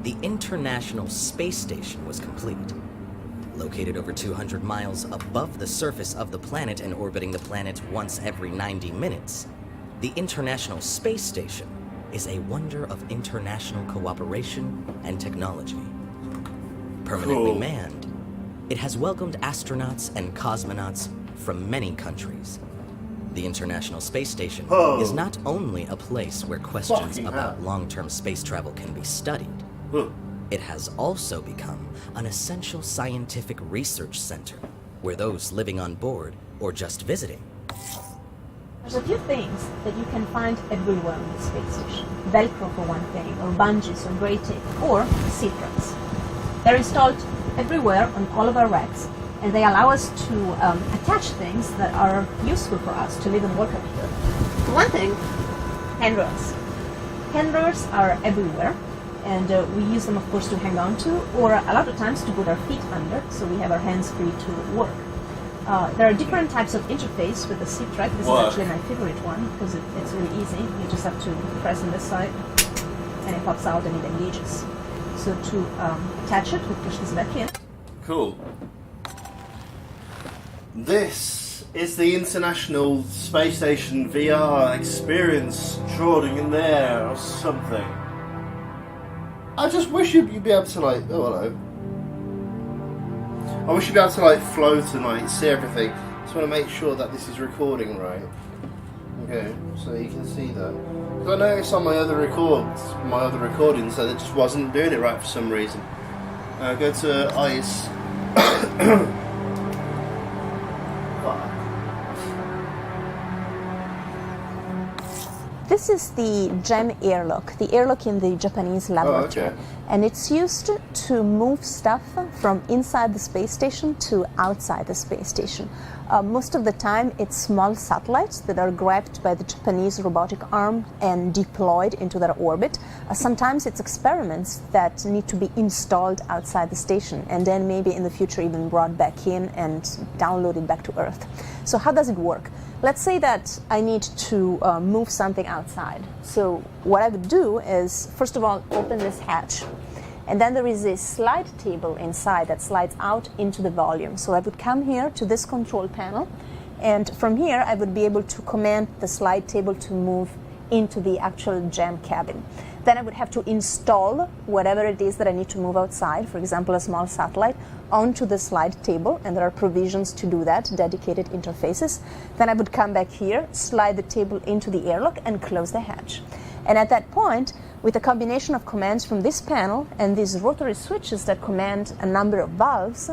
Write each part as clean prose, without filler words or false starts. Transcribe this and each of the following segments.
the International Space Station was complete. Located over 200 miles above the surface of the planet and orbiting the planet once every 90 minutes, the International Space Station is a wonder of international cooperation and technology. Permanently manned, it has welcomed astronauts and cosmonauts from many countries. The International Space Station is not only a place where questions about long-term space travel can be studied, it has also become an essential scientific research center where those living on board or just visiting. There's a few things that you can find everywhere on the space station. Velcro for one thing, or bungees, or gray tape, or seat belts. They're installed everywhere on all of our racks, and they allow us to attach things that are useful for us to live and work up here. For one thing, handrails. Handrails are everywhere, and we use them, of course, to hang on to, or a lot of times to put our feet under, so we have our hands free to work. There are different types of interface with the seat rack. This is actually my favorite one, because it's really easy. You just have to press on this side, and it pops out and it engages. So to attach it, we push this back in. Cool. This is the International Space Station VR experience drawing in there or something. I just wish you'd be able to like, oh hello. I wish you'd be able to like float and like see everything. Just want to make sure that this is recording right. Okay, so you can see that. Because I noticed on my other recordings that it just wasn't doing it right for some reason. Go to ice. This is the GEM airlock, the airlock in the Japanese laboratory. And it's used to move stuff from inside the space station to outside the space station. Most of the time it's small satellites that are grabbed by the Japanese robotic arm and deployed into their orbit. Sometimes it's experiments that need to be installed outside the station and then maybe in the future even brought back in and downloaded back to Earth. So how does it work? Let's say that I need to move something outside. So what I would do is, first of all, open this hatch. And then there is a slide table inside that slides out into the volume. So I would come here to this control panel, and from here I would be able to command the slide table to move into the actual GEM cabin. Then I would have to install whatever it is that I need to move outside, for example a small satellite, onto the slide table, and there are provisions to do that, dedicated interfaces. Then I would come back here, slide the table into the airlock and close the hatch. And at that point, with a combination of commands from this panel and these rotary switches that command a number of valves,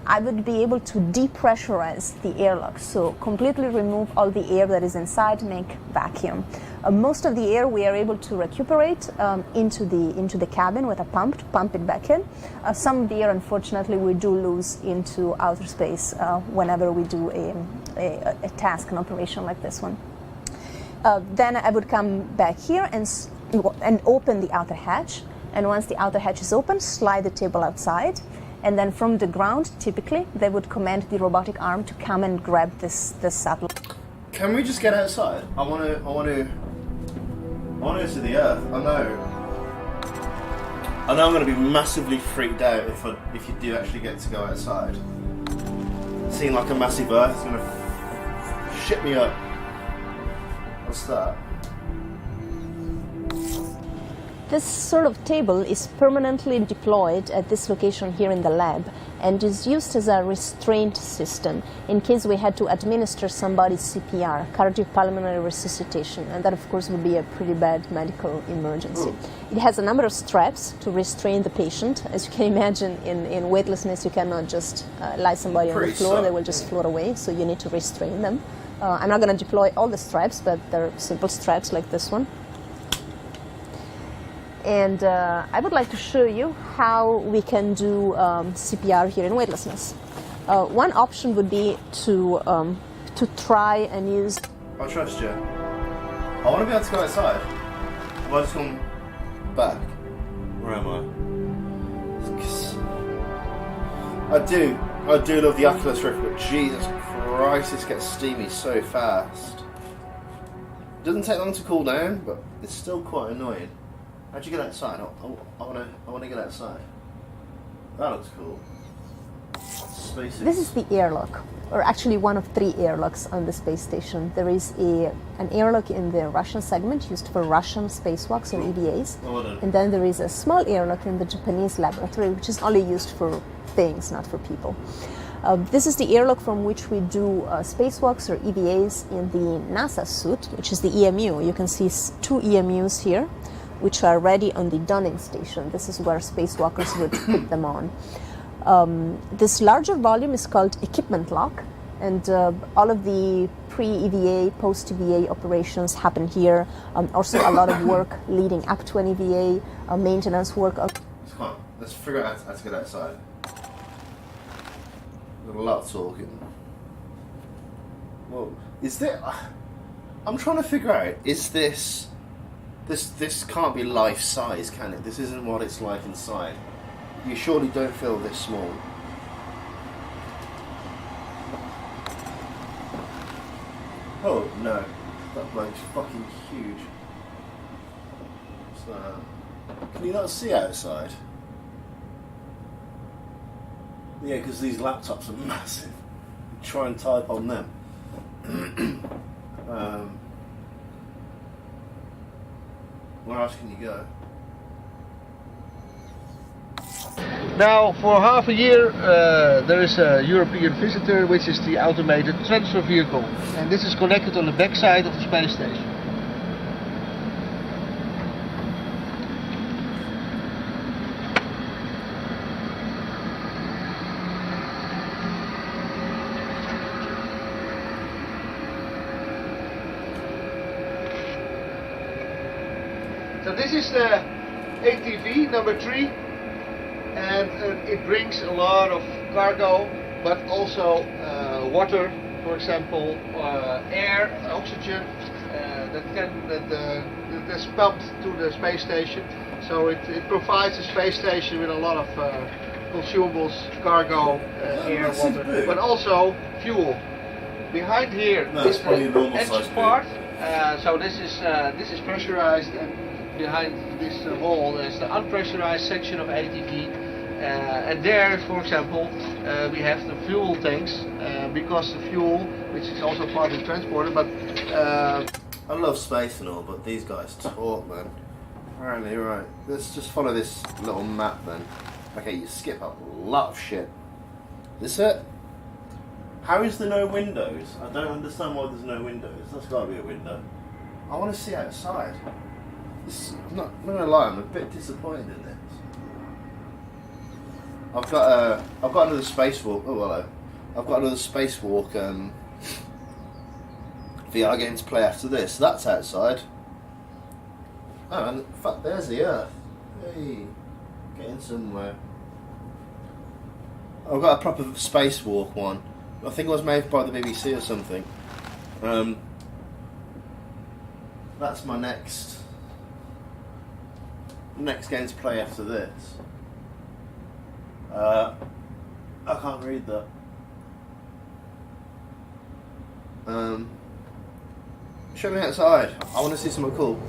I would be able to depressurize the airlock, so completely remove all the air that is inside, make vacuum. Most of the air we are able to recuperate into the cabin with a pump to pump it back in. Some of the air, unfortunately, we do lose into outer space whenever we do a task, an operation like this one. Then I would come back here and open the outer hatch. And once the outer hatch is open, slide the table outside. And then from the ground, typically, they would command the robotic arm to come and grab this satellite. Can we just get outside? I want to go to the Earth. I know I'm going to be massively freaked out if you do actually get to go outside. Seeing like a massive Earth is going to shit me up. What's that? This sort of table is permanently deployed at this location here in the lab and is used as a restraint system in case we had to administer somebody's CPR, cardiopulmonary resuscitation, and that of course would be a pretty bad medical emergency. It has a number of straps to restrain the patient. As you can imagine, in weightlessness you cannot just lie somebody on the floor, they will just float away, so you need to restrain them. I'm not going to deploy all the straps, but they're simple straps like this one. And I would like to show you how we can do CPR here in weightlessness. One option would be to try and use... I trust you. I want to be able to go outside. Have I just gone back? Where am I? I do love the Oculus Rift, but Jesus Christ, this gets steamy so fast. It doesn't take long to cool down, but it's still quite annoying. How'd you get outside? I wanna get outside. That looks cool. Spaces. This is the airlock, or actually one of 3 airlocks on the space station. There is an airlock in the Russian segment used for Russian spacewalks or EVAs. Oh, well done. And then there is a small airlock in the Japanese laboratory, which is only used for things, not for people. This is the airlock from which we do spacewalks or EVAs in the NASA suit, which is the EMU. You can see 2 EMUs here, which are ready on the donning station. This is where spacewalkers would put them on. This larger volume is called equipment lock, and all of the pre-EVA, post-EVA operations happen here. Also a lot of work leading up to an EVA, maintenance work. Come on, let's figure out how to get outside. Got a lot of talking. Well, is there... I'm trying to figure out, is this can't be life-size, can it? This isn't what it's like inside. You surely don't feel this small. Oh no, that bloke's fucking huge. So, can you not see outside? Yeah, because these laptops are massive. Try and type on them. Where else can you go? Now, for half a year, there is a European visitor, which is the automated transfer vehicle. And this is connected on the back side of the space station. So this is the ATV number 3. And it brings a lot of cargo, but also water, for example, air, oxygen that is pumped to the space station. So it provides the space station with a lot of consumables, cargo, air, water, but also fuel. Behind here is the engine part. So this is pressurized, and behind this wall is the unpressurized section of ATV. And there, for example, we have the fuel tanks, because the fuel, which is also part of the transporter, but... I love space and all, but these guys talk, man. Apparently, right. Let's just follow this little map then. Okay, you skip a lot of shit. This it? How is there no windows? I don't understand why there's no windows. That's got to be a window. I want to see outside. I'm not gonna lie, I'm a bit disappointed in this. I've got another spacewalk. Oh hello. I've got another spacewalk VR game to play after this. That's outside. Oh, and in fact, there's the Earth. Hey, getting somewhere. I've got a proper spacewalk one. I think it was made by the BBC or something. That's my next game to play after this. I can't read that. Show me outside. I want to see something cool.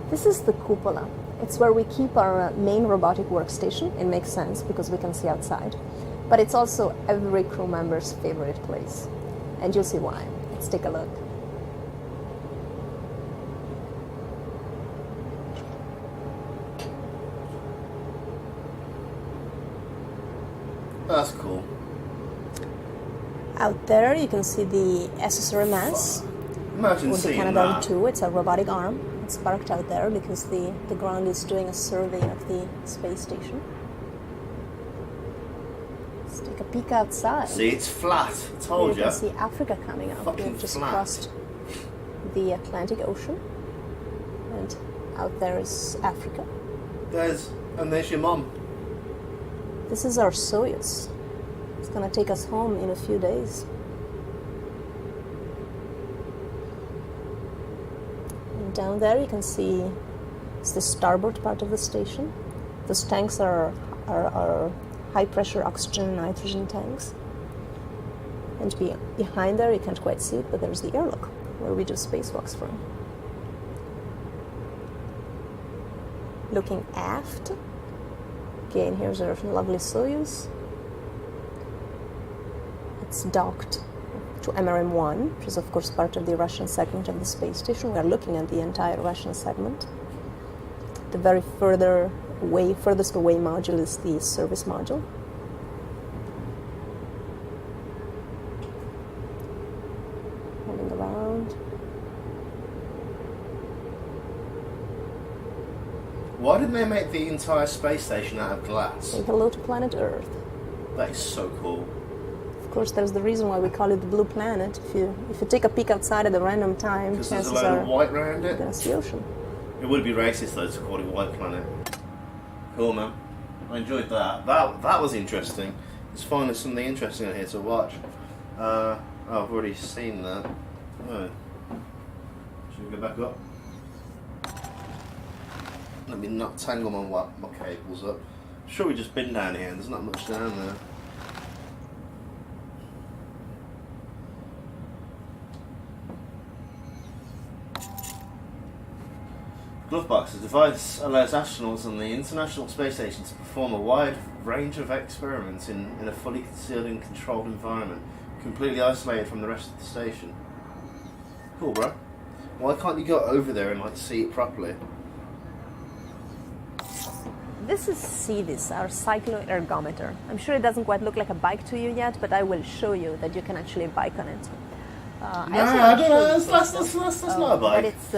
This is the cupola. It's where we keep our main robotic workstation. It makes sense because we can see outside. But it's also every crew member's favorite place. And you'll see why. Let's take a look. That's cool. Out there you can see the SSRMS. Imagine With the seeing Canadarm that. 2. It's a robotic arm. It's parked out there because the ground is doing a survey of the space station. Let's take a peek outside. See, it's flat. I told You you. can see Africa coming up. Fucking We've just flat. crossed the Atlantic Ocean. And out there is Africa. There's your mum. This is our Soyuz. It's going to take us home in a few days. And down there you can see it's the starboard part of the station. Those tanks are high pressure oxygen and nitrogen tanks. And behind there you can't quite see it, but there's the airlock where we do spacewalks from. looking aft. Again, here's our lovely Soyuz. It's docked to MRM-1, which is of course part of the Russian segment of the space station. We are looking at the entire Russian segment. The very furthest away module is the service module. Moving around. Why didn't they make the entire space station out of glass? Say hello to planet Earth. That is so cool. Of course, there's the reason why we call it the blue planet. If you take a peek outside at a random time, Because there's a chances load are of white around you're it. gonna see ocean. It would be racist though to call it White Planet. Cool, man. I enjoyed that. That was interesting. Let's find there's something interesting on here to watch. Oh, I've already seen that. Oh. Should we go back up? Let me not tangle my cables up. I'm sure we've just been down here and there's not much down there. Glovebox. The device allows astronauts on the International Space Station to perform a wide range of experiments in a fully concealed and controlled environment, completely isolated from the rest of the station. Cool, bro. Why can't you go over there and like see it properly? This is Civis, our cyclo-ergometer. I'm sure it doesn't quite look like a bike to you yet, but I will show you that you can actually bike on it. I don't know. That's not a bike. But it's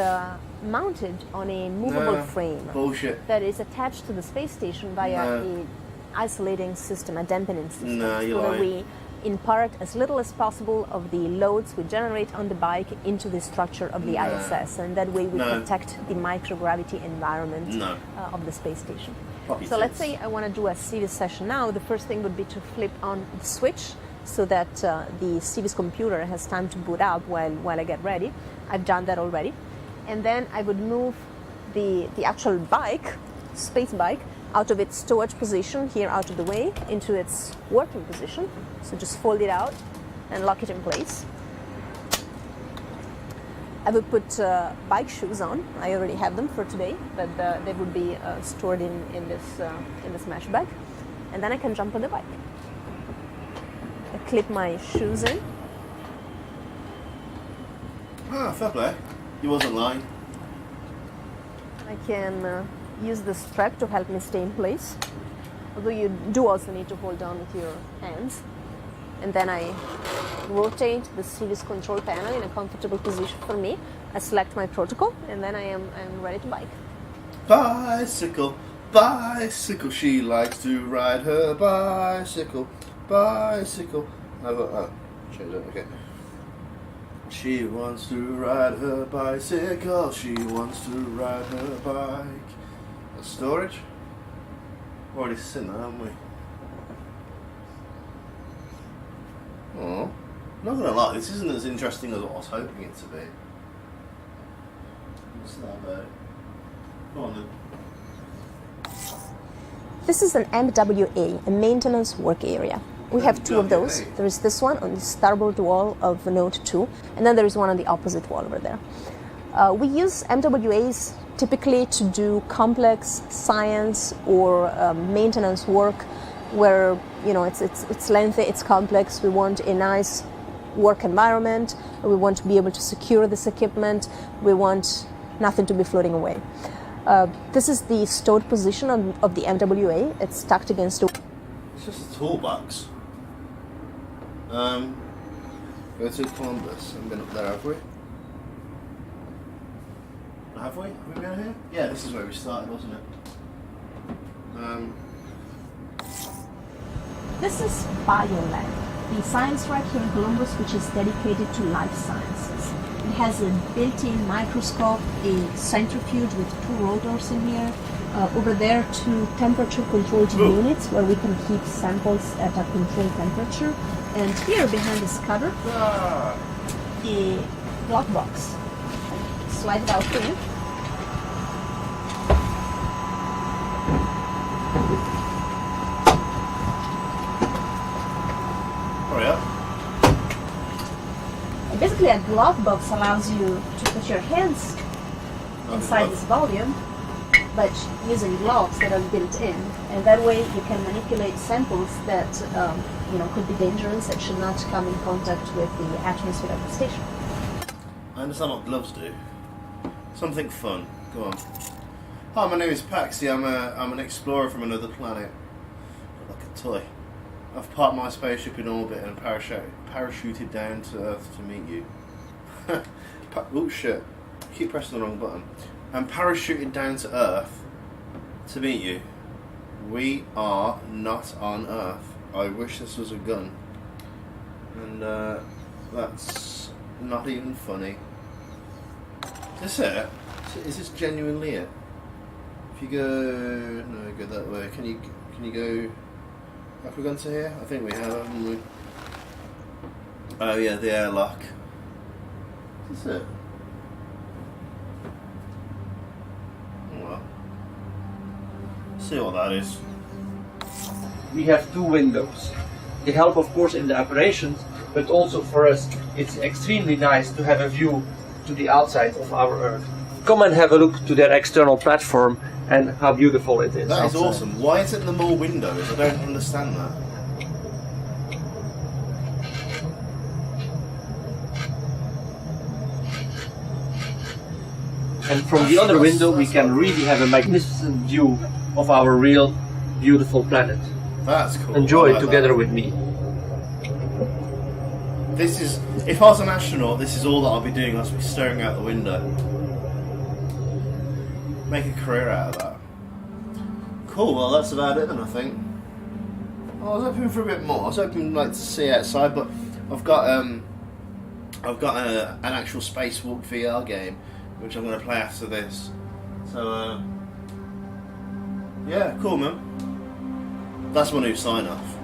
mounted on a movable frame Bullshit. that is attached to the space station via a isolating system, a dampening system. No, you're so that lying. we impart as little as possible of the loads we generate on the bike into the structure of the ISS, and that way we protect the microgravity environment of the space station. So let's say I want to do a Civis session now. The first thing would be to flip on the switch so that the Civis computer has time to boot up while I get ready. I've done that already. And then I would move the actual bike, space bike, out of its storage position, here out of the way, into its working position. So just fold it out and lock it in place. I would put bike shoes on. I already have them for today, but they would be stored in this mesh bag. And then I can jump on the bike. I clip my shoes in. Ah, fair play. You wasn't lying. I can use the strap to help me stay in place, although you do also need to hold on with your hands. And then I rotate the Civis control panel in a comfortable position for me. I select my protocol, and then I am ready to bike. Bicycle, bicycle, she likes to ride her bicycle, bicycle. Change that, okay. She wants to ride her bicycle, she wants to ride her bike. A storage? Already seen that, haven't we? Oh, not gonna lie, this isn't as interesting as I was hoping it to be. It's not bad. Go on then. This is an MWA, a maintenance work area. We have two of those. There is this one on the starboard wall of Node 2, and then there is one on the opposite wall over there. We use MWAs typically to do complex science or maintenance work where it's lengthy, it's complex. We want a nice work environment. We want to be able to secure this equipment. We want nothing to be floating away. This is the stored position of the MWA. It's tucked against the... It's just a toolbox. Go to Columbus. Haven't been up there, have we? Have we? Have we been here? Yeah, this is where we started, wasn't it? This is BioLab, the science lab here in Columbus, which is dedicated to life sciences. It has a built-in microscope, a centrifuge with two rotors in here. Over there, two temperature-controlled units where we can keep samples at a controlled temperature. And here, behind this cover, the glove box. Slide it out for you. Hurry up. Basically, a glove box allows you to put your hands inside this volume but using gloves that are built in, and that way you can manipulate samples that could be dangerous and should not come in contact with the atmosphere of the station. I understand what gloves do. Something fun. Go on. Hi, my name is Paxi. I'm an explorer from another planet. Like a toy. I've parked my spaceship in orbit and parachuted down to Earth to meet you. Oh shit! I keep pressing the wrong button. I'm parachuted down to Earth to meet you. We are not on Earth. I wish this was a gun. And that's not even funny. Is this it? Is this genuinely it? If you go... No, go that way. Can you go... Have we gone to here? I think we have, haven't we? Oh yeah, the airlock. Is this it? Oh well. See what that is. We have 2 windows. They help of course in the operations, but also for us it's extremely nice to have a view to the outside of our Earth. Come and have a look to their external platform and how beautiful it is. That is outside. awesome. Why isn't there more windows? I don't understand that. And from the other window we can really have a magnificent view of our real beautiful planet. That's cool. Enjoy I it like together that. with me. This is... If I was an astronaut, this is all that I'll be doing. I'll be staring out the window. Make a career out of that. Cool, well that's about it then, I think. I was hoping for a bit more. I was hoping to see outside, but I've got an actual Spacewalk VR game, which I'm going to play after this. So, yeah, cool man. That's my new sign off.